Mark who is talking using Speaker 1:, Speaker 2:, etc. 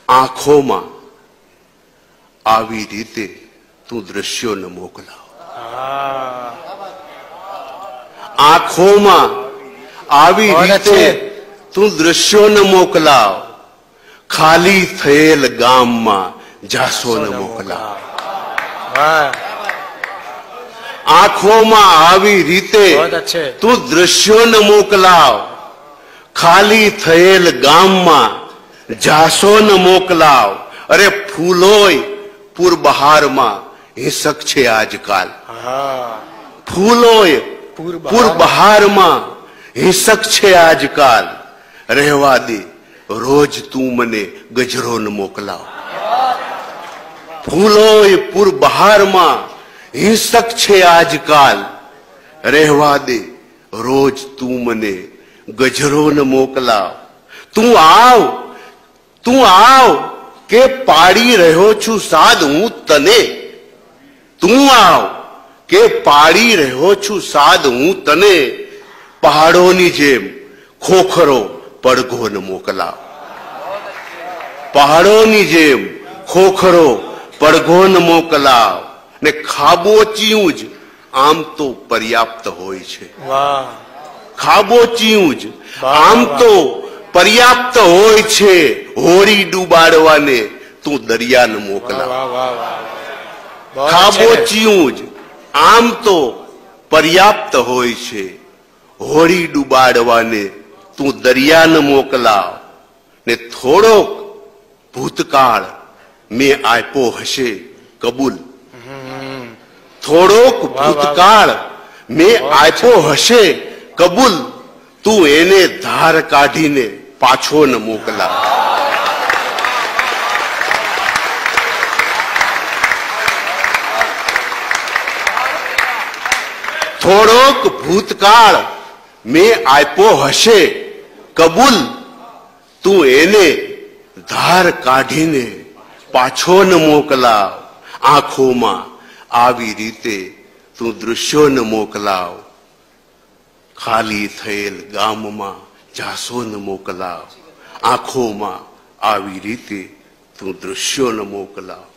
Speaker 1: આંખોમાં આવી રીતે તું દ્રશ્યો ન મોકલાવ. આંખોમાં આવી રીતે તું દ્રશ્યો ન મોકલાવ. ખાલી થયેલ ગામમાં જાસો ન મોકલાવ. આંખોમાં આવી રીતે તું દ્રશ્યો ન મોકલાવ. ખાલી થયેલ ગામમાં જાસો ન મોકલાવ. અરે ફૂલોય પૂર બહારમાં હિંસક છે આજકાલ. ફૂલોય પૂર બહારમાં હિંસક છે આજકાલ. રહેવા દે રોજ તું મને ગજરો ન મોકલાવ. ફૂલોય પૂર બહારમાં હિંસક છે આજકાલ. રહેવા દે રોજ તું મને ગજરો ન મોકલાવ. તું આવ કે પાડી રહ્યો છું સાદ હું તને. તું આવ કે પાડી રહ્યો છું સાદ હું તને. પહાડોની જેમ ખોખરો પડઘો ન મોકલાવ. પહાડોની જેમ ખોખરો પડઘો ન મોકલાવ. ને ખાબોચિયું જ આમ તો પર્યાપ્ત હોય છે. ખાબોચિયું જ આમ તો પર્યાપ્ત હોય છે. હોરી ડૂબાડવાને તું દરિયા ન મોકલાવ. ખાબોચિયું જ આમ તો પર્યાપ્ત હોય છે. હોરી ડૂબાડવાને તું દરિયા ન મોકલાવ. ને થોડોક ભૂતકાળ મેં આપ્યો હશે કબૂલ. થોડોક ભૂતકાળ મેં આપ્યો હશે કબૂલ. તું એને ધાર કાઢીને પાછો ન મોકલા. થોડોક ભૂતકાળ મેં આપ્યો હશે કબૂલ. તું એને ધાર કાઢીને પાછો ન મોકલાવ. આંખોમાં આવી રીતે તું દૃશ્યો ન મોકલાવ. ખાલી થયેલ ગામમાં જાસો ન મોકલાવ. આંખોમાં આવી રીતે તું દૃશ્યો ન મોકલાવ.